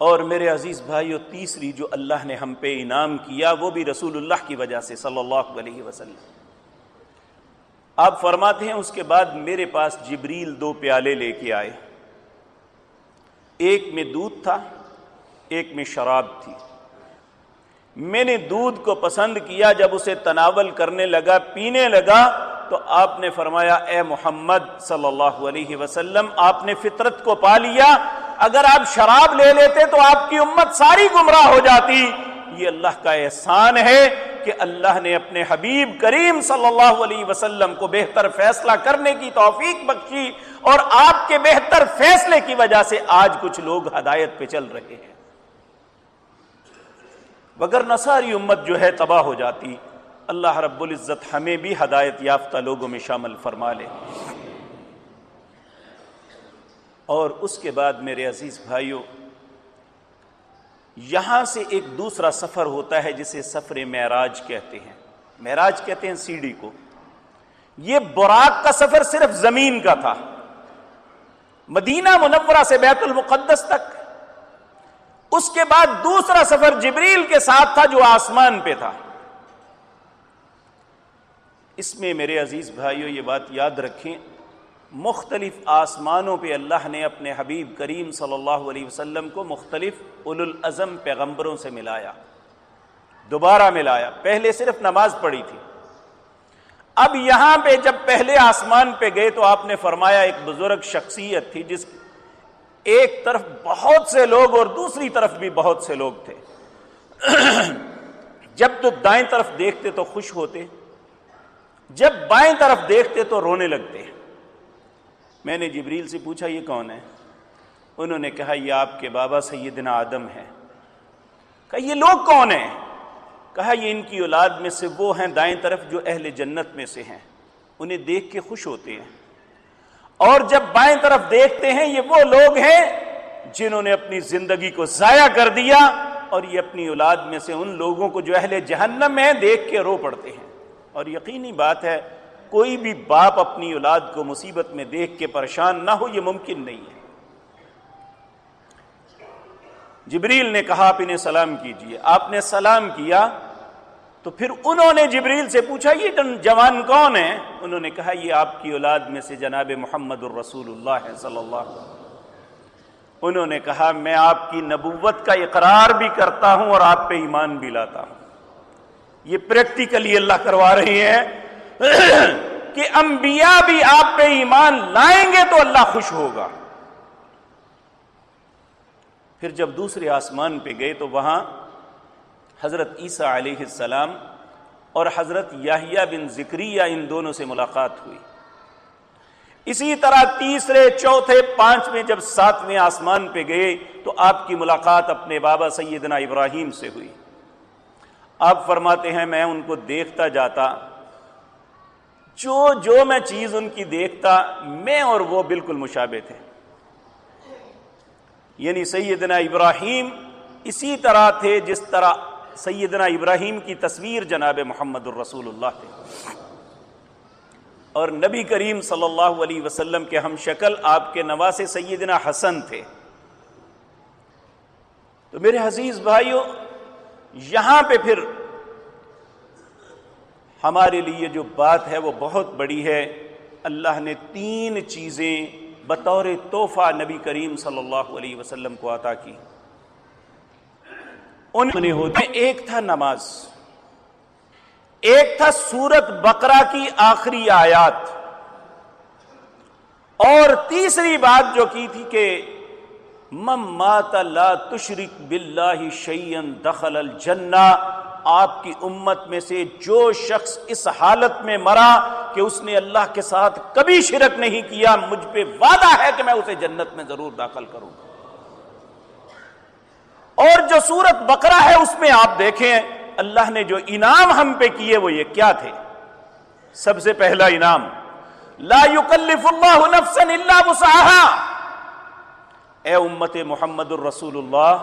اور میرے عزیز بھائیو، تیسری جو اللہ نے ہم پہ انعام کیا وہ بھی رسول اللہ کی وجہ سے صلی اللہ علیہ وسلم۔ آپ فرماتے ہیں اس کے بعد میرے پاس جبریل 2 پیالے لے کے آئے، ایک میں دودھ تھا، ایک میں شراب تھی۔ میں نے دودھ کو پسند کیا، جب اسے تناول کرنے لگا، پینے لگا، تو آپ نے فرمایا اے محمد صلی اللہ علیہ وسلم، آپ نے فطرت کو پا لیا، اگر آپ شراب لے لیتے تو آپ کی امت ساری گمراہ ہو جاتی۔ یہ اللہ کا احسان ہے کہ اللہ نے اپنے حبیب کریم صلی اللہ علیہ وسلم کو بہتر فیصلہ کرنے کی توفیق بخشی، اور آپ کے بہتر فیصلے کی وجہ سے آج کچھ لوگ ہدایت پہ چل رہے ہیں، وگرنہ ساری امت جو ہے تباہ ہو جاتی۔ اللہ رب العزت ہمیں بھی ہدایت یافتہ لوگوں میں شامل فرما لے۔ اور اس کے بعد میرے عزیز بھائیوں، یہاں سے ایک دوسرا سفر ہوتا ہے جسے سفر معراج کہتے ہیں۔ معراج کہتے ہیں سیڑھی کو۔ یہ براق کا سفر صرف زمین کا تھا، مدینہ منورہ سے بیت المقدس تک۔ اس کے بعد دوسرا سفر جبریل کے ساتھ تھا جو آسمان پہ تھا۔ اس میں میرے عزیز بھائیوں یہ بات یاد رکھیں، مختلف آسمانوں پہ اللہ نے اپنے حبیب کریم صلی اللہ علیہ وسلم کو مختلف اولو العزم پیغمبروں سے ملایا، دوبارہ ملایا۔ پہلے صرف نماز پڑھی تھی، اب یہاں پہ جب پہلے آسمان پہ گئے تو آپ نے فرمایا ایک بزرگ شخصیت تھی جس ایک طرف بہت سے لوگ اور دوسری طرف بھی بہت سے لوگ تھے۔ جب تو دائیں طرف دیکھتے تو خوش ہوتے، جب بائیں طرف دیکھتے تو رونے لگتے۔ میں نے جبریل سے پوچھا یہ کون ہے؟ انہوں نے کہا یہ آپ کے بابا سیدنا آدم ہیں۔ کہا یہ لوگ کون ہیں؟ کہا یہ ان کی اولاد میں سے وہ ہیں دائیں طرف جو اہل جنت میں سے ہیں، انہیں دیکھ کے خوش ہوتے ہیں۔ اور جب بائیں طرف دیکھتے ہیں یہ وہ لوگ ہیں جنہوں نے اپنی زندگی کو ضائع کر دیا، اور یہ اپنی اولاد میں سے ان لوگوں کو جو اہل جہنم میں دیکھ کے رو پڑتے ہیں۔ اور یقینی بات ہے کوئی بھی باپ اپنی اولاد کو مصیبت میں دیکھ کے پریشان نہ ہو، یہ ممکن نہیں ہے۔ جبریل نے کہا آپ انہیں سلام کیجئے۔ آپ نے سلام کیا تو پھر انہوں نے جبریل سے پوچھا یہ جوان کون ہیں؟ انہوں نے کہا یہ آپ کی اولاد میں سے جناب محمد الرسول اللہ صلی اللہ علیہ وسلم۔ انہوں نے کہا میں آپ کی نبوت کا اقرار بھی کرتا ہوں اور آپ پہ ایمان بھی لاتا ہوں۔ یہ پریکٹیکلی اللہ کروا رہے ہیں کہ انبیاء بھی آپ پہ ایمان لائیں گے تو اللہ خوش ہوگا۔ پھر جب دوسرے آسمان پہ گئے تو وہاں حضرت عیسیٰ علیہ السلام اور حضرت یحییٰ بن زکریا ان دونوں سے ملاقات ہوئی۔ اسی طرح تیسرے، چوتھے، پانچویں، جب ساتویں آسمان پہ گئے تو آپ کی ملاقات اپنے بابا سیدنا ابراہیم سے ہوئی۔ آپ فرماتے ہیں میں ان کو دیکھتا جاتا، جو میں چیز ان کی دیکھتا میں اور وہ بالکل مشابہ تھے۔ یعنی سیدنا ابراہیم اسی طرح تھے جس طرح سیدنا ابراہیم کی تصویر جناب محمد الرسول اللہ تھے، اور نبی کریم صلی اللہ علیہ وسلم کے ہم شکل آپ کے نواسے سیدنا حسن تھے۔ تو میرے عزیز بھائیوں، یہاں پہ پھر ہمارے لیے جو بات ہے وہ بہت بڑی ہے۔ اللہ نے 3 چیزیں بطور تحفہ نبی کریم صلی اللہ علیہ وسلم کو عطا کی۔ ان میں ہوتے ایک تھا نماز، ایک تھا سورت بقرہ کی آخری آیات، اور تیسری بات جو کی تھی کہ من مات لا تشرک باللہ شیئا دخل الجنہ، آپ کی امت میں سے جو شخص اس حالت میں مرا کہ اس نے اللہ کے ساتھ کبھی شرک نہیں کیا، مجھ پہ وعدہ ہے کہ میں اسے جنت میں ضرور داخل کروں گا۔ اور جو سورت بقرہ ہے اس میں آپ دیکھیں اللہ نے جو انعام ہم پہ کیے وہ یہ کیا تھے؟ سب سے پہلا انعام لا یکلف اللہ نفسا الا وسعها۔ اے امت محمد الرسول اللہ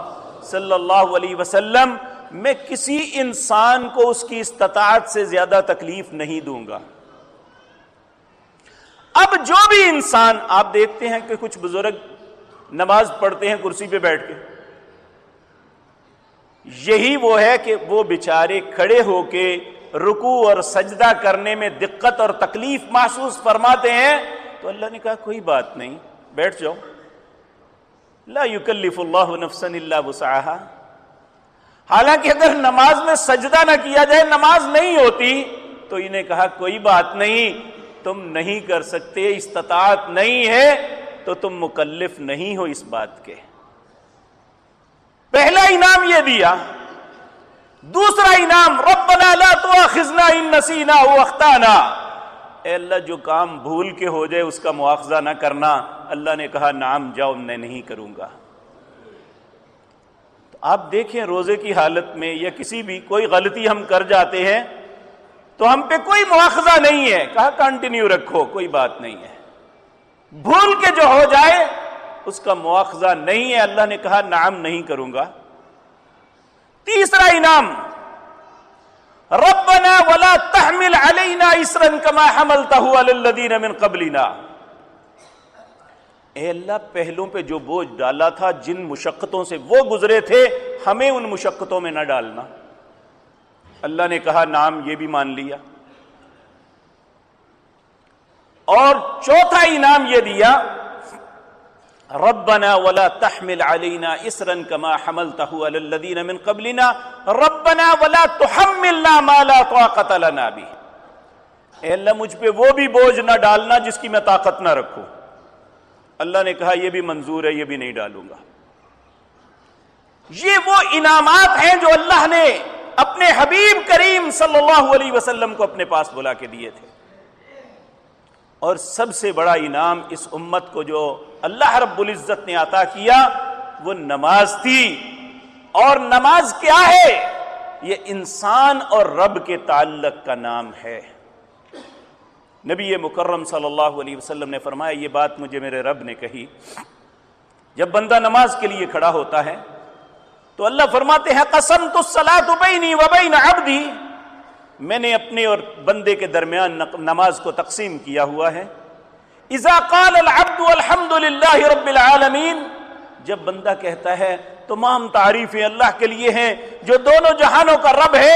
صلی اللہ علیہ وسلم، میں کسی انسان کو اس کی استطاعت سے زیادہ تکلیف نہیں دوں گا۔ اب جو بھی انسان، آپ دیکھتے ہیں کہ کچھ بزرگ نماز پڑھتے ہیں کرسی پہ بیٹھ کے، یہی وہ ہے کہ وہ بیچارے کھڑے ہو کے رکوع اور سجدہ کرنے میں دقت اور تکلیف محسوس فرماتے ہیں، تو اللہ نے کہا کوئی بات نہیں، بیٹھ جاؤ، لا یکلف اللہ نفسا الا وسعها۔ حالانکہ اگر نماز میں سجدہ نہ کیا جائے نماز نہیں ہوتی، تو انہیں کہا کوئی بات نہیں، تم نہیں کر سکتے، استطاعت نہیں ہے تو تم مکلف نہیں ہو اس بات کے۔ پہلا انعام یہ دیا۔ دوسرا انعام ربنا لا تؤاخذنا ان نسینا او اخطانا، اے اللہ جو کام بھول کے ہو جائے اس کا مواخذہ نہ کرنا۔ اللہ نے کہا نعم جاؤ، میں نہیں کروں گا۔ تو آپ دیکھیں روزے کی حالت میں یا کسی بھی کوئی غلطی ہم کر جاتے ہیں تو ہم پہ کوئی مواخذہ نہیں ہے، کہا کنٹینیو رکھو، کوئی بات نہیں ہے۔ بھول کے جو ہو جائے اس کا مواخذہ نہیں ہے، اللہ نے کہا نعم نہیں کروں گا۔ تیسرا انعام ربنا ولا تحمل علینا اسرا کما حملته علی الذین من قبلنا، اے اللہ پہلوں پہ جو بوجھ ڈالا تھا، جن مشقتوں سے وہ گزرے تھے، ہمیں ان مشقتوں میں نہ ڈالنا۔ اللہ نے کہا نعم، یہ بھی مان لیا۔ اور چوتھا انعام یہ دیا ربنا ولا تحمل علينا اسرا كما حملته على الذين من قبلنا ربنا ولا تحملنا ما لا طاقة لنا به، اے اللہ مجھ پہ وہ بھی بوجھ نہ ڈالنا جس کی میں طاقت نہ رکھوں۔ اللہ نے کہا یہ بھی منظور ہے، یہ بھی نہیں ڈالوں گا۔ یہ وہ انعامات ہیں جو اللہ نے اپنے حبیب کریم صلی اللہ علیہ وسلم کو اپنے پاس بلا کے دیے تھے۔ اور سب سے بڑا انعام اس امت کو جو اللہ رب العزت نے عطا کیا وہ نماز تھی۔ اور نماز کیا ہے؟ یہ انسان اور رب کے تعلق کا نام ہے۔ نبی مکرم صلی اللہ علیہ وسلم نے فرمایا یہ بات مجھے میرے رب نے کہی، جب بندہ نماز کے لیے کھڑا ہوتا ہے تو اللہ فرماتے ہیں قسمت الصلاۃ بینی وبین عبدی، میں نے اپنے اور بندے کے درمیان نماز کو تقسیم کیا ہوا ہے۔ اذا قال العبد الحمد للہ رب العالمین، جب بندہ کہتا ہے تمام تعریفیں اللہ کے لیے ہیں جو دونوں جہانوں کا رب ہے،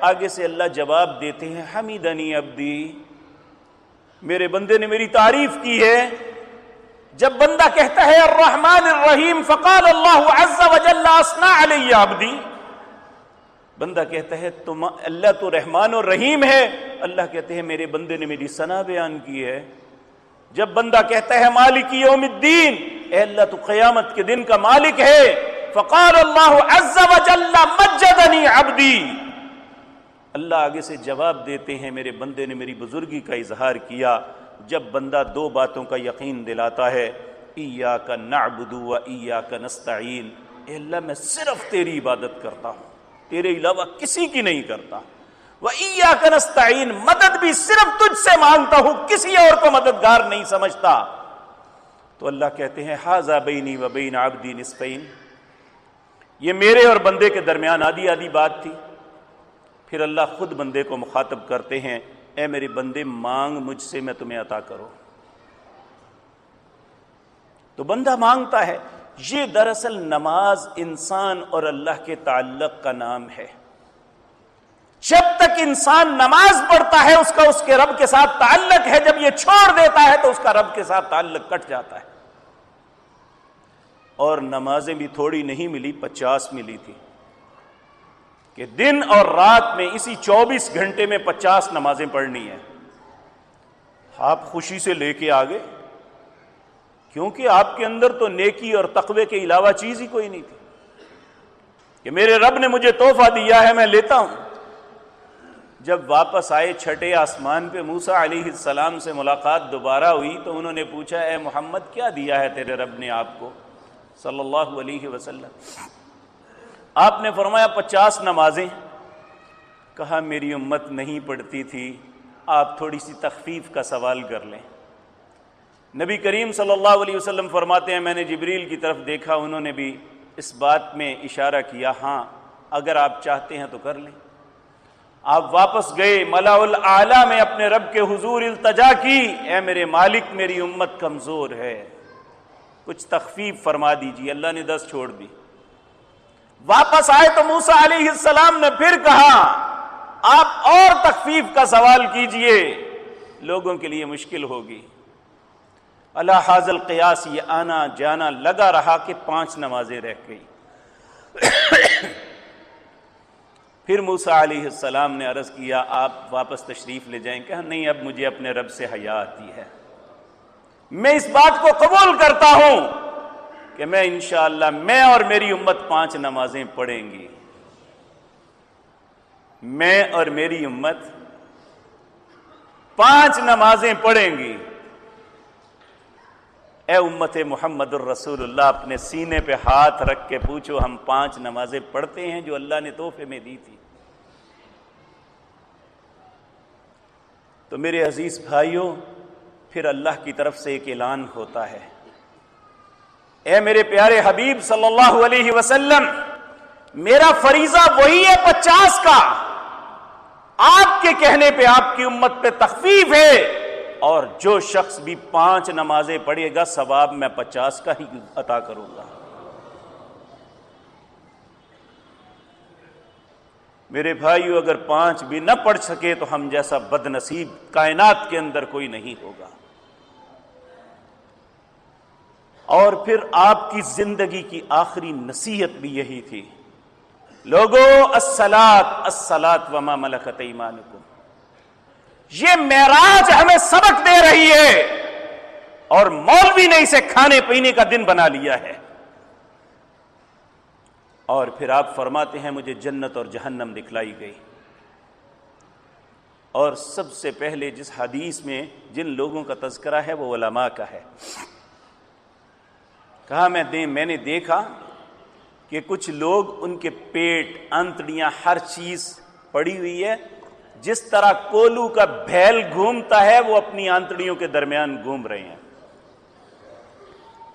آگے سے اللہ جواب دیتے ہیں حمیدنی عبدی، میرے بندے نے میری تعریف کی ہے۔ جب بندہ کہتا ہے الرحمن الرحیم فقال اللہ عز وجل اثنى علی عبدی، بندہ کہتا ہے تم اللہ تو رحمان اور رحیم ہے، اللہ کہتے ہیں میرے بندے نے میری ثنا بیان کی ہے۔ جب بندہ کہتا ہے مالک یوم الدین، اے اللہ تو قیامت کے دن کا مالک ہے، فقال اللہ عز وجل مجدنی عبدی، اللہ آگے سے جواب دیتے ہیں میرے بندے نے میری بزرگی کا اظہار کیا۔ جب بندہ دو باتوں کا یقین دلاتا ہے ایاک نعبد و ایاک نستعین، اے اللہ میں صرف تیری عبادت کرتا ہوں، تیرے علاوہ کسی کی نہیں کرتا، وَإِيَّاكَ نَسْتَعِينُ، مدد بھی صرف تجھ سے مانگتا ہوں، کسی اور کو مددگار نہیں سمجھتا۔ تو اللہ کہتے ہیں ھذا بینی و بین عبدی نصفین، یہ میرے اور بندے کے درمیان آدھی آدھی بات تھی۔ پھر اللہ خود بندے کو مخاطب کرتے ہیں اے میرے بندے مانگ مجھ سے میں تمہیں عطا کروں۔ تو بندہ مانگتا ہے۔ یہ دراصل نماز انسان اور اللہ کے تعلق کا نام ہے۔ جب تک انسان نماز پڑھتا ہے اس کا اس کے رب کے ساتھ تعلق ہے، جب یہ چھوڑ دیتا ہے تو اس کا رب کے ساتھ تعلق کٹ جاتا ہے۔ اور نمازیں بھی تھوڑی نہیں ملی، 50 ملی تھی۔ کہ دن اور رات میں اسی 24 گھنٹے میں 50 نمازیں پڑھنی ہیں. آپ خوشی سے لے کے آگے، کیونکہ آپ کے اندر تو نیکی اور تقوی کے علاوہ چیز ہی کوئی نہیں تھی کہ میرے رب نے مجھے تحفہ دیا ہے میں لیتا ہوں. جب واپس آئے چھٹے آسمان پہ، موسیٰ علیہ السلام سے ملاقات دوبارہ ہوئی تو انہوں نے پوچھا اے محمد کیا دیا ہے تیرے رب نے آپ کو صلی اللہ علیہ وسلم؟ آپ نے فرمایا 50 نمازیں. کہا میری امت نہیں پڑھتی تھی، آپ تھوڑی سی تخفیف کا سوال کر لیں. نبی کریم صلی اللہ علیہ وسلم فرماتے ہیں میں نے جبریل کی طرف دیکھا، انہوں نے بھی اس بات میں اشارہ کیا ہاں اگر آپ چاہتے ہیں تو کر لیں. آپ واپس گئے، ملا الاعلیٰ میں اپنے رب کے حضور التجا کی، اے میرے مالک میری امت کمزور ہے، کچھ تخفیف فرما دیجیے. اللہ نے 10 چھوڑ دی. واپس آئے تو موسیٰ علیہ السلام نے پھر کہا آپ اور تخفیف کا سوال کیجئے، لوگوں کے لیے مشکل ہوگی. اللہ حاضل قیاس یہ آنا جانا لگا رہا کہ 5 نمازیں رہ گئی. پھر موسیٰ علیہ السلام نے عرض کیا آپ واپس تشریف لے جائیں. کہا نہیں اب مجھے اپنے رب سے حیا آتی ہے، میں اس بات کو قبول کرتا ہوں کہ میں انشاءاللہ میں اور میری امت 5 نمازیں پڑھیں گی. میں اور میری امت 5 نمازیں پڑھیں گی. اے امت محمد الرسول اللہ اپنے سینے پہ ہاتھ رکھ کے پوچھو ہم 5 نمازیں پڑھتے ہیں جو اللہ نے تحفے میں دی تھی؟ تو میرے عزیز بھائیوں پھر اللہ کی طرف سے ایک اعلان ہوتا ہے، اے میرے پیارے حبیب صلی اللہ علیہ وسلم میرا فریضہ وہی ہے 50 کا، آپ کے کہنے پہ آپ کی امت پہ تخفیف ہے، اور جو شخص بھی 5 نمازیں پڑھے گا ثواب میں 50 کا ہی عطا کروں گا. میرے بھائیو اگر 5 بھی نہ پڑھ سکے تو ہم جیسا بد نصیب کائنات کے اندر کوئی نہیں ہوگا. اور پھر آپ کی زندگی کی آخری نصیحت بھی یہی تھی، لوگو الصلاۃ الصلاۃ وما ملکت ایمانکم. یہ معراج ہمیں سبق دے رہی ہے اور مولوی نے اسے کھانے پینے کا دن بنا لیا ہے. اور پھر آپ فرماتے ہیں مجھے جنت اور جہنم دکھلائی گئی، اور سب سے پہلے جس حدیث میں جن لوگوں کا تذکرہ ہے وہ علماء کا ہے. کہا میں نے دیکھا کہ کچھ لوگ ان کے پیٹ انتڑیاں ہر چیز پڑی ہوئی ہے، جس طرح کولو کا بھیل گھومتا ہے وہ اپنی آنتڑیوں کے درمیان گھوم رہے ہیں.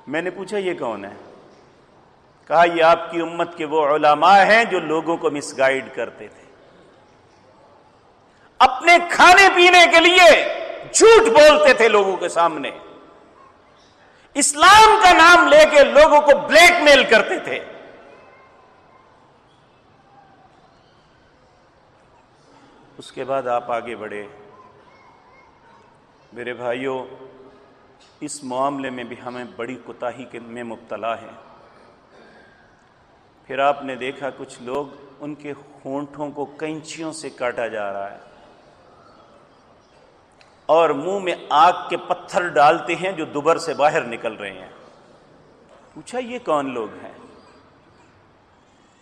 میں نے پوچھا یہ کون ہے؟ کہا یہ آپ کی امت کے وہ علماء ہیں جو لوگوں کو مس گائیڈ کرتے تھے، اپنے کھانے پینے کے لیے جھوٹ بولتے تھے لوگوں کے سامنے، اسلام کا نام لے کے لوگوں کو بلیک میل کرتے تھے. اس کے بعد آپ آگے بڑھے. میرے بھائیوں اس معاملے میں بھی ہمیں بڑی کوتاہی میں مبتلا ہیں. پھر آپ نے دیکھا کچھ لوگ ان کے ہونٹوں کو کینچیوں سے کاٹا جا رہا ہے اور منہ میں آگ کے پتھر ڈالتے ہیں جو دوبر سے باہر نکل رہے ہیں. پوچھا یہ کون لوگ ہیں؟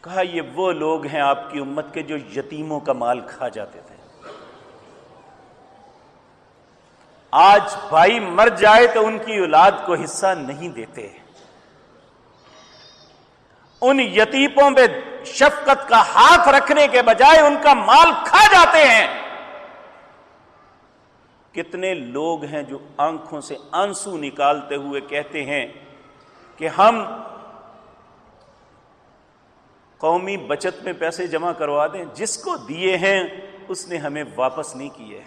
کہا یہ وہ لوگ ہیں آپ کی امت کے جو یتیموں کا مال کھا جاتے تھے. آج بھائی مر جائے تو ان کی اولاد کو حصہ نہیں دیتے، ان یتیموں پہ شفقت کا ہاتھ رکھنے کے بجائے ان کا مال کھا جاتے ہیں. کتنے لوگ ہیں جو آنکھوں سے آنسو نکالتے ہوئے کہتے ہیں کہ ہم قومی بچت میں پیسے جمع کروا دیں، جس کو دیے ہیں اس نے ہمیں واپس نہیں کیے.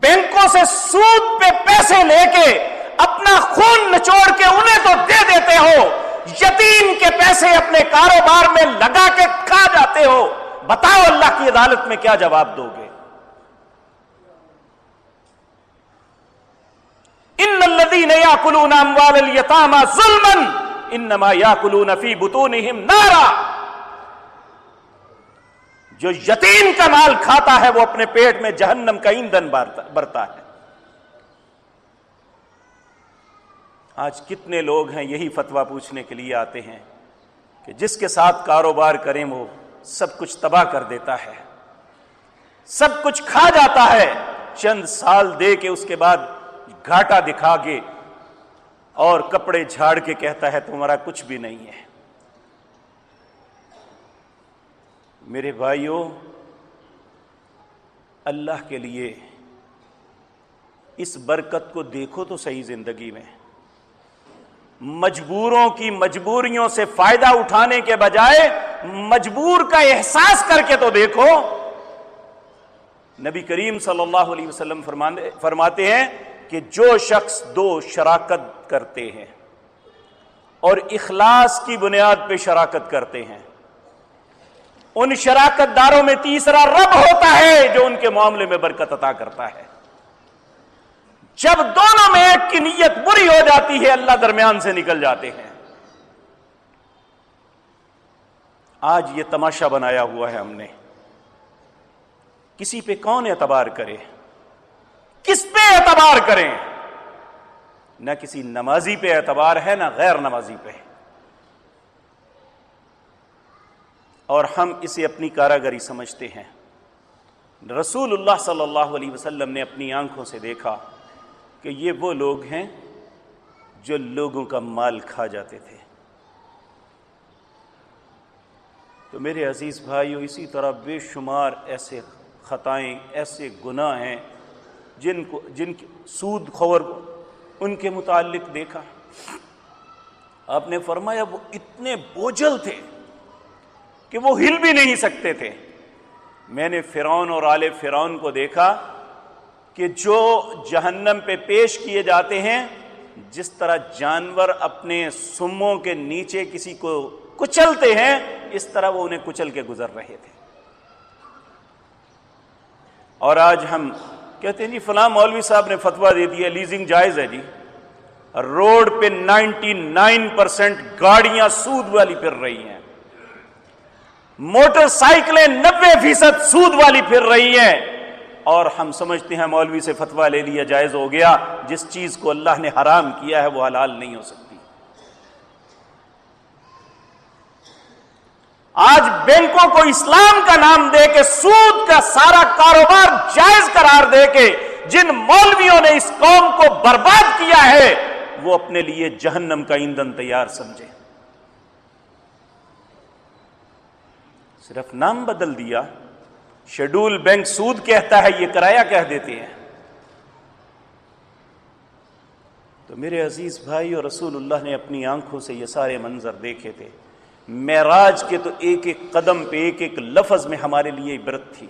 بینکوں سے سود پہ پیسے لے کے اپنا خون نچوڑ کے انہیں تو دے دیتے ہو، یتیم کے پیسے اپنے کاروبار میں لگا کے کھا جاتے ہو. بتاؤ اللہ کی عدالت میں کیا جواب دو گے؟ ان الذين ياكلون اموال اليتامى ظلما انما یاکلون فی بطونہم نارا، جو یتیم کا مال کھاتا ہے وہ اپنے پیٹ میں جہنم کا ایندھن بھرتا ہے۔ آج کتنے لوگ ہیں یہی فتویٰ پوچھنے کے لیے آتے ہیں کہ جس کے ساتھ کاروبار کریں وہ سب کچھ تباہ کر دیتا ہے، سب کچھ کھا جاتا ہے، چند سال دے کے اس کے بعد گھاٹا دکھا کے اور کپڑے جھاڑ کے کہتا ہے تمہارا کچھ بھی نہیں ہے۔ میرے بھائیوں، اللہ کے لیے اس برکت کو دیکھو تو صحیح زندگی میں، مجبوروں کی مجبوریوں سے فائدہ اٹھانے کے بجائے مجبور کا احساس کر کے تو دیکھو۔ نبی کریم صلی اللہ علیہ وسلم فرماتے ہیں کہ جو شخص دو شراکت کرتے ہیں اور اخلاص کی بنیاد پہ شراکت کرتے ہیں، ان شراکت داروں میں تیسرا رب ہوتا ہے جو ان کے معاملے میں برکت عطا کرتا ہے۔ جب دونوں میں ایک کی نیت بری ہو جاتی ہے اللہ درمیان سے نکل جاتے ہیں۔ آج یہ تماشا بنایا ہوا ہے ہم نے، کسی پہ کون اعتبار کرے، کس پہ اعتبار کریں؟ نہ کسی نمازی پہ اعتبار ہے نہ غیر نمازی پہ، اور ہم اسے اپنی کاراگری سمجھتے ہیں۔ رسول اللہ صلی اللہ علیہ وسلم نے اپنی آنکھوں سے دیکھا کہ یہ وہ لوگ ہیں جو لوگوں کا مال کھا جاتے تھے۔ تو میرے عزیز بھائیو، اسی طرح بے شمار ایسے خطائیں، ایسے گناہ ہیں جن کی سود خور ان کے متعلق دیکھا۔ آپ نے فرمایا وہ اتنے بوجھل تھے کہ وہ ہل بھی نہیں سکتے تھے۔ میں نے فرعون اور آل فرعون کو دیکھا کہ جو جہنم پہ پیش کیے جاتے ہیں، جس طرح جانور اپنے سموں کے نیچے کسی کو کچلتے ہیں، اس طرح وہ انہیں کچل کے گزر رہے تھے۔ اور آج ہم کہتے ہیں جی فلاں مولوی صاحب نے فتویٰ دے دیا لیزنگ جائز ہے جی، روڈ پہ 99% گاڑیاں سود والی پھر رہی ہیں، موٹر سائیکلیں 90% سود والی پھر رہی ہیں، اور ہم سمجھتے ہیں مولوی سے فتویٰ لے لیا جائز ہو گیا۔ جس چیز کو اللہ نے حرام کیا ہے وہ حلال نہیں ہو سکتی۔ آج بینکوں کو اسلام کا نام دے کے سود کا سارا کاروبار جائز قرار دے کے جن مولویوں نے اس قوم کو برباد کیا ہے وہ اپنے لیے جہنم کا ایندھن تیار سمجھے۔ صرف نام بدل دیا، شیڈول بینک سود کہتا ہے، یہ کرایہ کہہ دیتے ہیں۔ تو میرے عزیز بھائی، اور رسول اللہ نے اپنی آنکھوں سے یہ سارے منظر دیکھے تھے۔ معراج کے تو ایک ایک قدم پہ ایک ایک لفظ میں ہمارے لیے عبرت تھی۔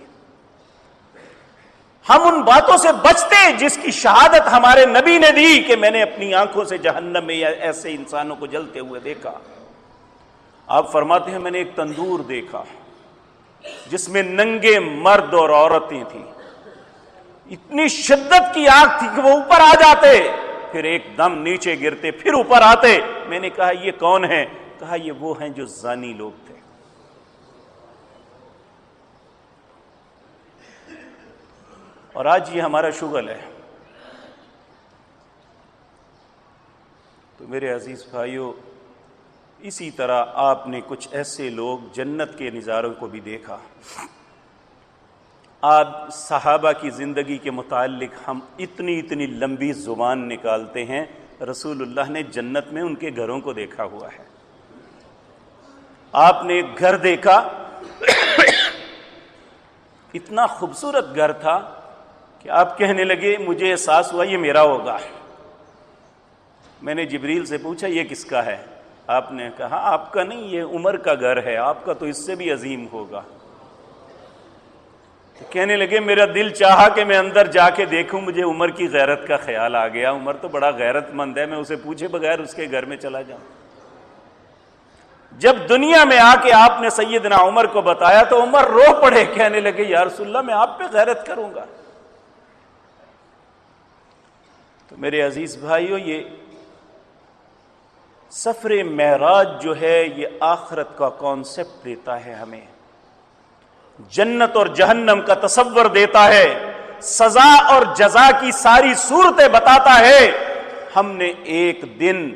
ہم ان باتوں سے بچتے جس کی شہادت ہمارے نبی نے دی کہ میں نے اپنی آنکھوں سے جہنم میں ایسے انسانوں کو جلتے ہوئے دیکھا۔ آپ فرماتے ہیں میں نے ایک تندور دیکھا جس میں ننگے مرد اور عورتیں تھیں، اتنی شدت کی آگ تھی کہ وہ اوپر آ جاتے، پھر ایک دم نیچے گرتے، پھر اوپر آتے۔ میں نے کہا یہ کون ہیں؟ کہا یہ وہ ہیں جو زانی لوگ تھے۔ اور آج یہ ہمارا شغل ہے۔ تو میرے عزیز بھائیوں، اسی طرح آپ نے کچھ ایسے لوگ جنت کے نظاروں کو بھی دیکھا۔ آپ صحابہ کی زندگی کے متعلق ہم اتنی لمبی زبان نکالتے ہیں، رسول اللہ نے جنت میں ان کے گھروں کو دیکھا ہوا ہے۔ آپ نے ایک گھر دیکھا، اتنا خوبصورت گھر تھا کہ آپ کہنے لگے مجھے احساس ہوا یہ میرا ہوگا۔ میں نے جبریل سے پوچھا یہ کس کا ہے؟ آپ نے کہا آپ کا نہیں، یہ عمر کا گھر ہے، آپ کا تو اس سے بھی عظیم ہوگا۔ تو کہنے لگے میرا دل چاہا کہ میں اندر جا کے دیکھوں، مجھے عمر کی غیرت کا خیال آ گیا، عمر تو بڑا غیرت مند ہے، میں اسے پوچھے بغیر اس کے گھر میں چلا جاؤں۔ جب دنیا میں آ کے آپ نے سیدنا عمر کو بتایا تو عمر رو پڑے، کہنے لگے یا رسول اللہ میں آپ پہ غیرت کروں گا۔ تو میرے عزیز بھائیو، یہ سفر معراج جو ہے یہ آخرت کا کانسیپٹ دیتا ہے ہمیں، جنت اور جہنم کا تصور دیتا ہے، سزا اور جزا کی ساری صورتیں بتاتا ہے۔ ہم نے ایک دن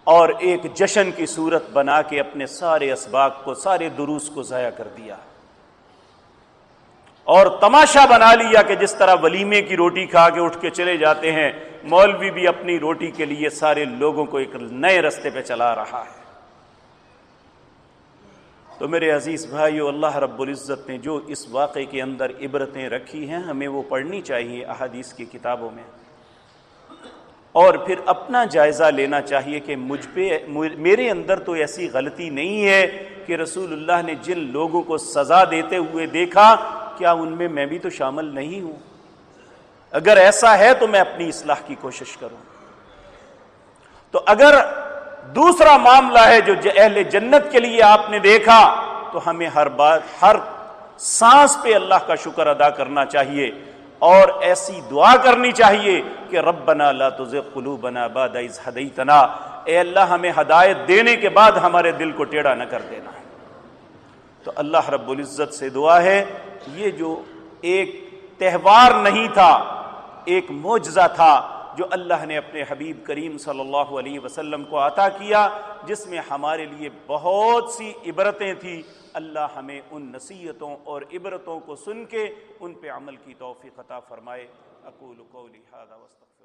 اور ایک جشن کی صورت بنا کے اپنے سارے اسباق کو، سارے دروس کو ضائع کر دیا اور تماشا بنا لیا کہ جس طرح ولیمے کی روٹی کھا کے اٹھ کے چلے جاتے ہیں، مولوی بھی اپنی روٹی کے لیے سارے لوگوں کو ایک نئے رستے پہ چلا رہا ہے۔ تو میرے عزیز بھائیو، اللہ رب العزت نے جو اس واقعے کے اندر عبرتیں رکھی ہیں ہمیں وہ پڑھنی چاہیے احادیث کی کتابوں میں، اور پھر اپنا جائزہ لینا چاہیے کہ میرے اندر تو ایسی غلطی نہیں ہے کہ رسول اللہ نے جن لوگوں کو سزا دیتے ہوئے دیکھا کیا ان میں بھی تو شامل نہیں ہوں؟ اگر ایسا ہے تو میں اپنی اصلاح کی کوشش کروں۔ تو اگر دوسرا معاملہ ہے جو اہل جنت کے لیے آپ نے دیکھا، تو ہمیں ہر بات، ہر سانس پہ اللہ کا شکر ادا کرنا چاہیے اور ایسی دعا کرنی چاہیے کہ ربنا لا تزغ قلوبنا بعد اذ ہدیتنا، اے اللہ ہمیں ہدایت دینے کے بعد ہمارے دل کو ٹیڑھا نہ کر دینا۔ تو اللہ رب العزت سے دعا ہے، یہ جو ایک تہوار نہیں تھا، ایک معجزہ تھا جو اللہ نے اپنے حبیب کریم صلی اللہ علیہ وسلم کو عطا کیا، جس میں ہمارے لیے بہت سی عبرتیں تھیں۔ اللہ ہمیں ان نصیحتوں اور عبرتوں کو سن کے ان پہ عمل کی توفیق عطا فرمائے۔ اقول قولی ھذا واستغفر